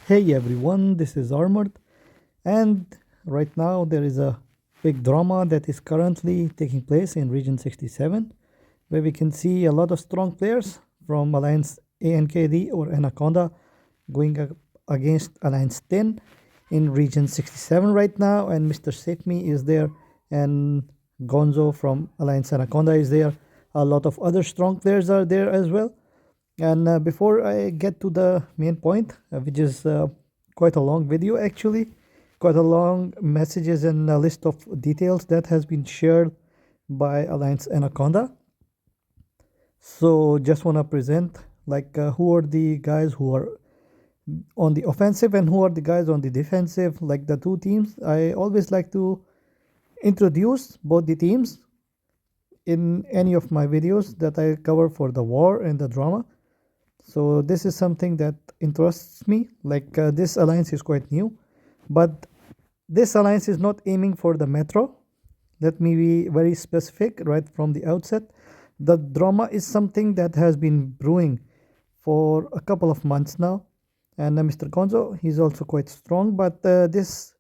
Hey everyone, this is Armored, and right now there is a big drama that is currently taking place in Region 67, where we can see a lot of strong players from Alliance ANKD or Anaconda going against Alliance 10 in Region 67 right now, and Mr. Save Me is there, and Gonzo from Alliance Anaconda is there. A lot of other strong players are there as well. And before I get to the main point, which is quite a long video actually, quite a long messages and a list of details that has been shared by Alliance Anaconda. So just want to present like who are the guys who are on the offensive and who are the guys on the defensive, like the two teams. I always like to introduce both the teams in any of my videos that I cover for the war and the drama. So this is something that interests me. Like this alliance is quite new, but this alliance is not aiming for the metro. Let me be very specific right from the outset. The drama is something that has been brewing for a couple of months now. And Mr. Gonzo, he's also quite strong, but this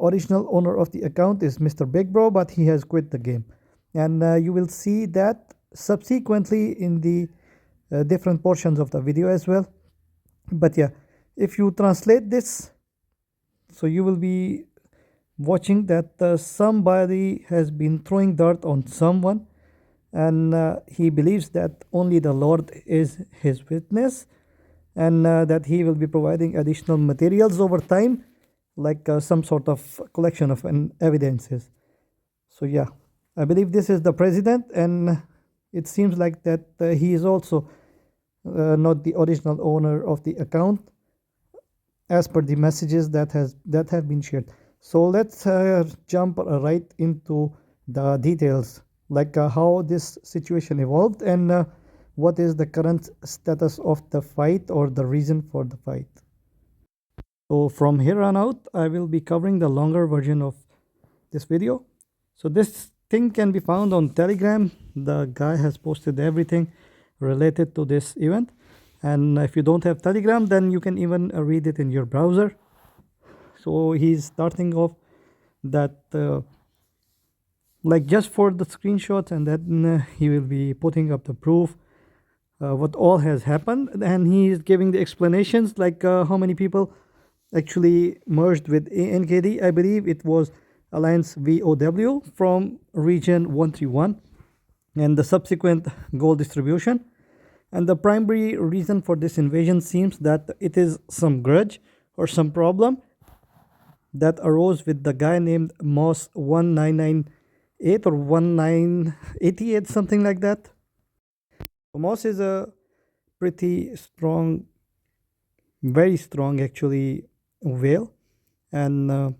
original owner of the account is Mr. BigBro, but he has quit the game. And you will see that subsequently in the different portions of the video as well. But yeah, if you translate this, so you will be watching that somebody has been throwing dirt on someone, and he believes that only the Lord is his witness, and that he will be providing additional materials over time, like some sort of collection of evidences. So yeah, I believe this is the president, and it seems like that he is also not the original owner of the account, as per the messages that have been shared. So let's jump right into the details, like how this situation evolved and what is the current status of the fight or the reason for the fight. So from here on out, I will be covering the longer version of this video. So this thing can be found on Telegram. The guy has posted everything related to this event, and if you don't have Telegram, then you can even read it in your browser. So he's starting off that like just for the screenshots, and then he will be putting up the proof what all has happened, and he is giving the explanations, like how many people actually merged with ANKD. I believe it was Alliance VOW from region 131, and the subsequent gold distribution. And the primary reason for this invasion seems that it is some grudge or some problem that arose with the guy named Moss 1998 or 1988, something like that. Moss is a pretty strong, very strong actually whale, and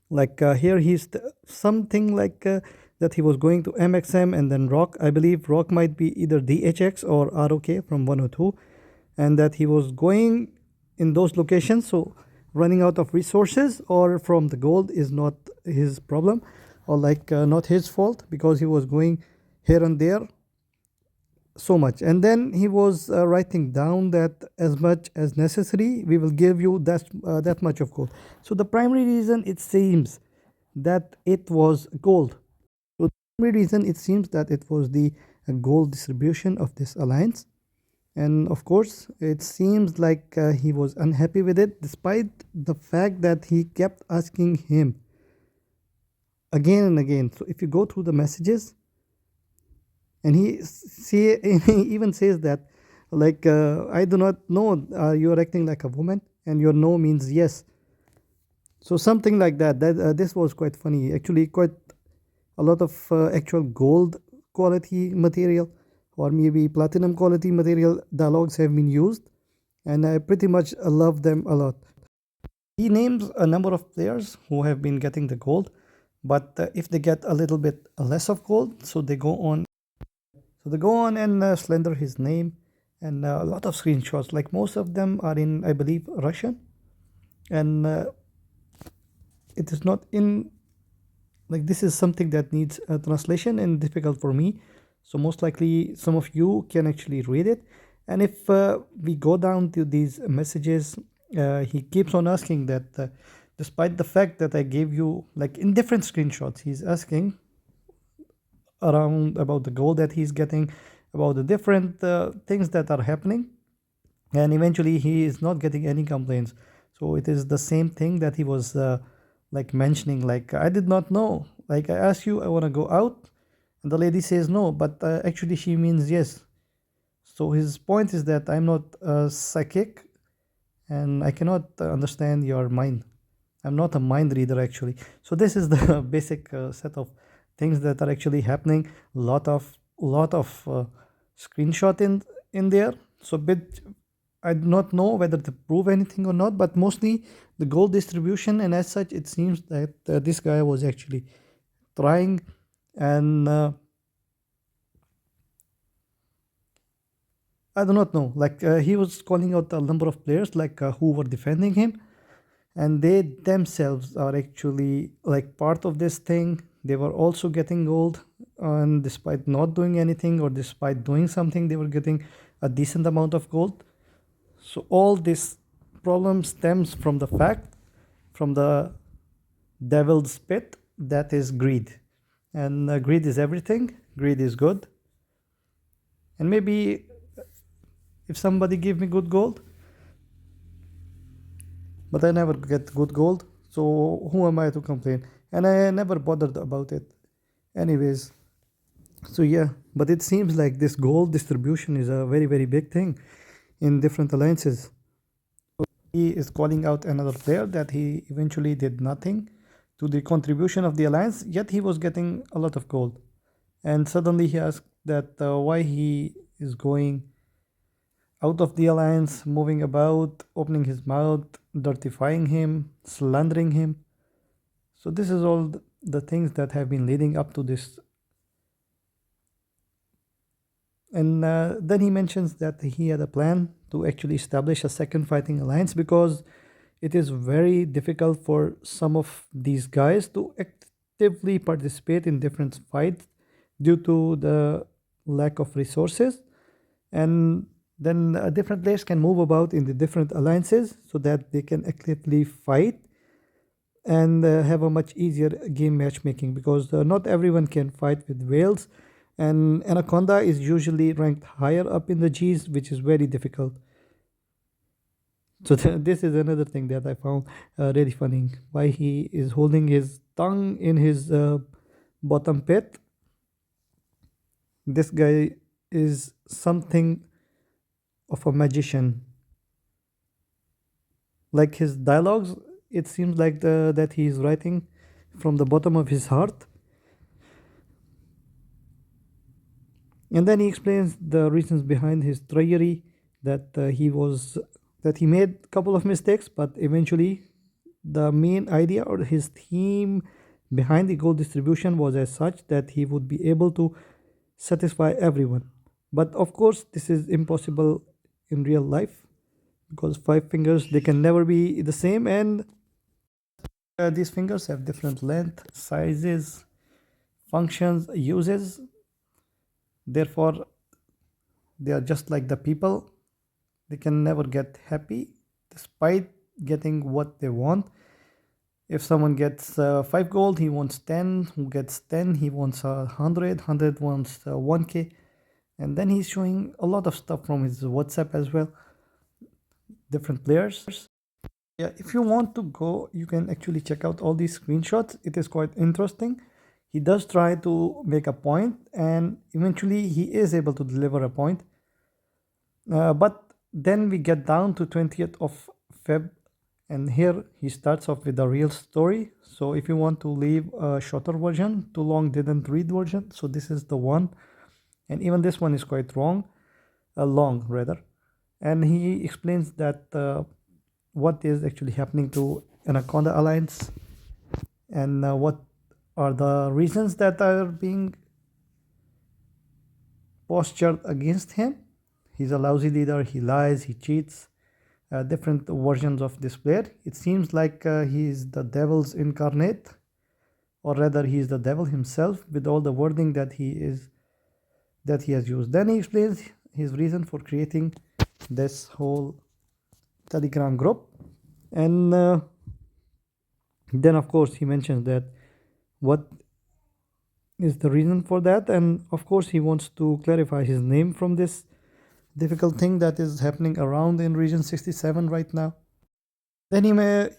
like here he's something like that he was going to MXM and then Rock. I believe Rock might be either DHX or ROK from 102, and that he was going in those locations. So running out of resources or from the gold is not his problem, or like not his fault, because he was going here and there so much. And then he was writing down that as much as necessary, we will give you that much of gold. So the primary reason it seems that it was gold. So the primary reason it seems that it was the gold distribution of this alliance. And of course, it seems like he was unhappy with it, despite the fact that he kept asking him again and again. So if you go through the messages, and he even says that, like, I do not know, you are acting like a woman, and your no means yes. So something like that. This was quite funny. Actually, quite a lot of actual gold quality material, or maybe platinum quality material dialogues have been used, and I pretty much love them a lot. He names a number of players who have been getting the gold, but if they get a little bit less of gold, so they go on. So they go on and slander his name, and a lot of screenshots. Like most of them are in, I believe, Russian, and it is not in. Like this is something that needs a translation and difficult for me. So most likely some of you can actually read it. And if we go down to these messages, he keeps on asking that despite the fact that I gave you like in different screenshots, he's asking around about the goal that he's getting, about the different things that are happening, and eventually he is not getting any complaints. So it is the same thing that he was like mentioning, like I did not know, like I asked you I want to go out and the lady says no, but actually she means yes. So his point is that I'm not psychic and I cannot understand your mind. I'm not a mind reader actually. So this is the basic set of things that are actually happening. Lot of screenshot in there. So bit I do not know whether to prove anything or not, but mostly the goal distribution, and as such, it seems that this guy was actually trying, and I do not know. Like he was calling out a number of players, like who were defending him, and they themselves are actually like part of this thing. They were also getting gold, and despite not doing anything or despite doing something, they were getting a decent amount of gold. So all this problem stems from the fact, from the devil's pit, that is greed. And greed is everything. Greed is good. And maybe if somebody give me good gold, but I never get good gold, so who am I to complain? And I never bothered about it. Anyways, so yeah, but it seems like this gold distribution is a very, very big thing in different alliances. He is calling out another player that he eventually did nothing to the contribution of the alliance, yet he was getting a lot of gold. And suddenly he asked that why he is going out of the alliance, moving about, opening his mouth, dirtifying him, slandering him. So this is all the things that have been leading up to this. And then he mentions that he had a plan to actually establish a second fighting alliance because it is very difficult for some of these guys to actively participate in different fights due to the lack of resources. And then different players can move about in the different alliances so that they can actively fight and have a much easier game matchmaking because not everyone can fight with whales, and anaconda is usually ranked higher up in the G's, which is very difficult. So this is another thing that I found really funny, why he is holding his tongue in his bottom pit. This guy is something of a magician. Like his dialogues, it seems like that he is writing from the bottom of his heart. And then he explains the reasons behind his treachery, that he made a couple of mistakes, but eventually the main idea or his theme behind the gold distribution was as such that he would be able to satisfy everyone. But of course, this is impossible in real life because five fingers, they can never be the same, and these fingers have different length, sizes, functions, uses. Therefore, they are just like the people. They can never get happy despite getting what they want. If someone gets 5 gold, he wants 10. Who gets 10, he wants 100. 100 wants 1k. And then he's showing a lot of stuff from his WhatsApp as well. Different players. Yeah, if you want to go, you can actually check out all these screenshots. It is quite interesting. He does try to make a point, and eventually he is able to deliver a point. But then we get down to 20th of Feb, and here he starts off with a real story. So if you want to leave a shorter version, too long didn't read version, so this is the one. And even this one is quite long rather. And he explains that what is actually happening to Anaconda Alliance and what are the reasons that are being postured against him. He's a lousy leader, he lies, he cheats. Different versions of this player. It seems like he is the devil's incarnate, or rather he is the devil himself with all the wording that he has used. Then he explains his reason for creating this whole Telegram group. And then of course he mentions that what is the reason for that, and of course he wants to clarify his name from this difficult thing that is happening around in region 67 right now. Then he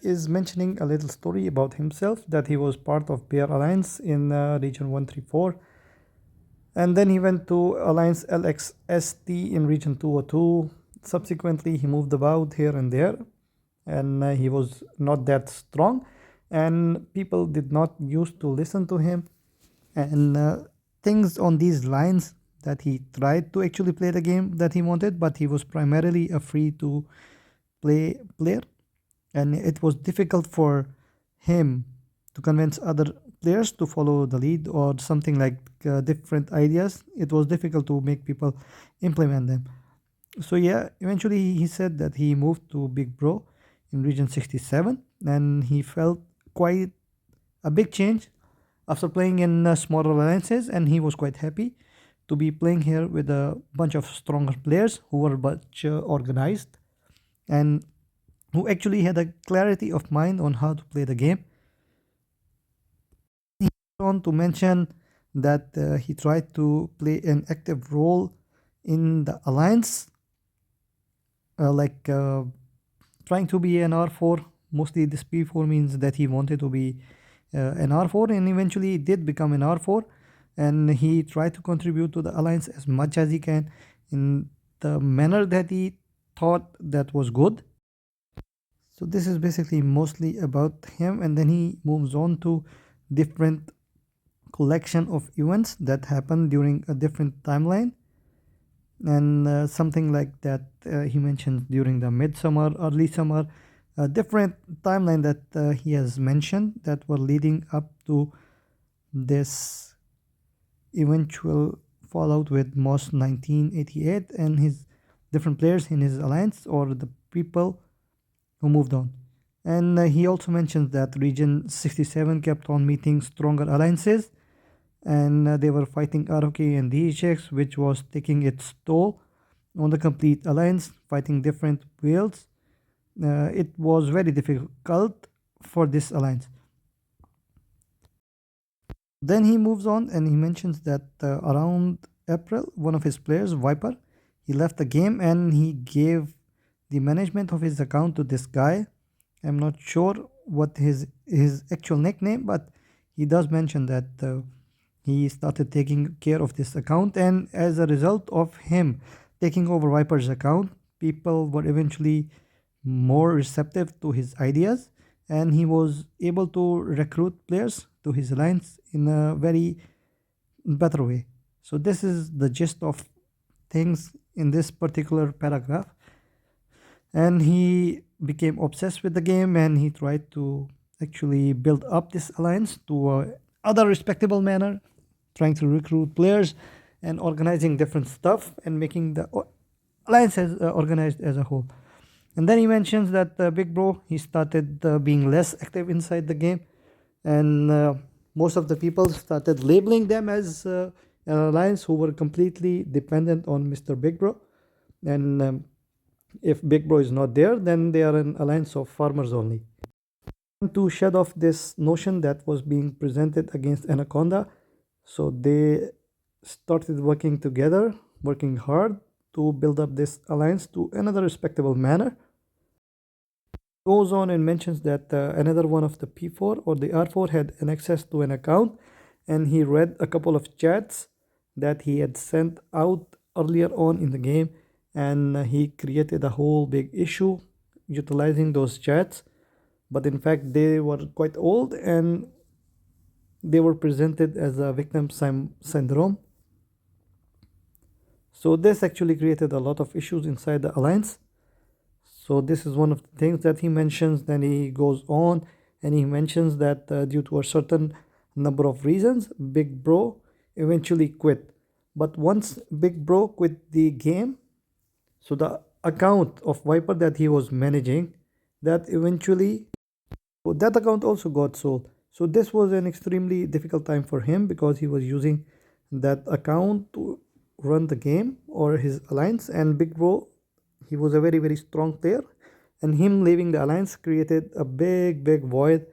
is mentioning a little story about himself, that he was part of Bear Alliance in region 134, and then he went to Alliance LXST in region 202. Subsequently he moved about here and there, and he was not that strong, and people did not used to listen to him, and things on these lines, that he tried to actually play the game that he wanted, but he was primarily a free to play player, and it was difficult for him to convince other players to follow the lead or something like different ideas. It was difficult to make people implement them. So yeah, eventually he said that he moved to BigBro in region 67, and he felt quite a big change after playing in smaller alliances, and he was quite happy to be playing here with a bunch of stronger players who were much organized and who actually had a clarity of mind on how to play the game. He went on to mention that he tried to play an active role in the alliance, like trying to be an R4. Mostly this P4 means that he wanted to be an R4, and eventually did become an R4, and he tried to contribute to the alliance as much as he can in the manner that he thought that was good. So this is basically mostly about him, and then he moves on to different collection of events that happen during a different timeline, and something like that he mentioned during the midsummer, early summer, a different timeline that he has mentioned that were leading up to this eventual fallout with Moss 1988 and his different players in his alliance, or the people who moved on. And he also mentions that region 67 kept on meeting stronger alliances, and they were fighting ROK and DHX, which was taking its toll on the complete alliance, fighting different whales. It was very difficult for this alliance. Then he moves on and he mentions that around April, one of his players, Viper, he left the game and he gave the management of his account to this guy. I'm not sure what his actual nickname, but he does mention that he started taking care of this account, and as a result of him taking over Viper's account, people were eventually more receptive to his ideas, and he was able to recruit players to his alliance in a very better way. So this is the gist of things in this particular paragraph, and he became obsessed with the game, and he tried to actually build up this alliance to a other respectable manner, trying to recruit players and organizing different stuff and making the alliance as organized as a whole. And then he mentions that BigBro, he started being less active inside the game, and most of the people started labeling them as an alliance who were completely dependent on Mr. BigBro, and if BigBro is not there, then they are an alliance of farmers only. To shed off this notion that was being presented against Anaconda, so they started working together, working hard to build up this alliance to another respectable manner. Goes on and mentions that another one of the P4 or the R4 had an access to an account, and he read a couple of chats that he had sent out earlier on in the game, and he created a whole big issue utilizing those chats, but in fact they were quite old and they were presented as a victim syndrome. So this actually created a lot of issues inside the alliance. So this is one of the things that he mentions. Then he goes on and he mentions that due to a certain number of reasons, BigBro eventually quit. But once BigBro quit the game, so the account of Viper that he was managing, that eventually, that account also got sold. So this was an extremely difficult time for him because he was using that account to run the game or his alliance, and BigBro, he was a very strong player, and him leaving the alliance created a big void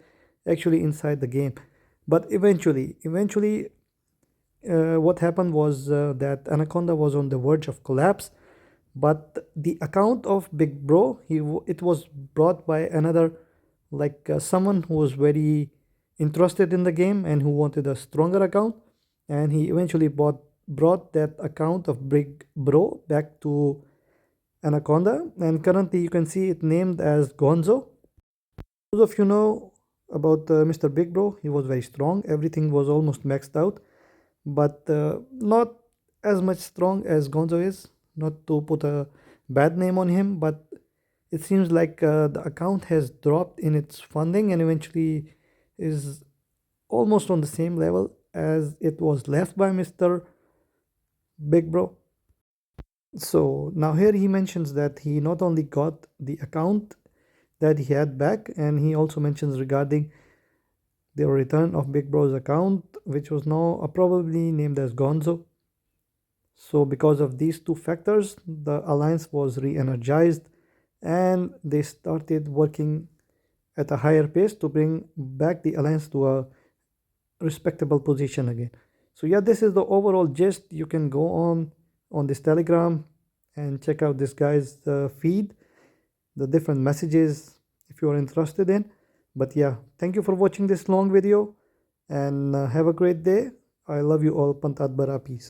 actually inside the game. But eventually, what happened was that Anaconda was on the verge of collapse, but the account of BigBro, it was brought by another, like someone who was very interested in the game and who wanted a stronger account, and he eventually brought that account of BigBro back to Anaconda, and currently you can see it named as Gonzo. Those of you know about Mr. BigBro, he was very strong. Everything was almost maxed out, but not as much strong as Gonzo is. Not to put a bad name on him, but it seems like the account has dropped in its funding and eventually is almost on the same level as it was left by Mr. BigBro. So now here he mentions that he not only got the account that he had back, and he also mentions regarding the return of BigBro's account, which was now probably named as Gonzo. So because of these two factors, the alliance was re-energized and they started working at a higher pace to bring back the alliance to a respectable position again. So yeah, this is the overall gist. You can go on this Telegram and check out this guy's feed, the different messages if you are interested in. But yeah, thank you for watching this long video and have a great day. I love you all. Pantat Bara. Peace.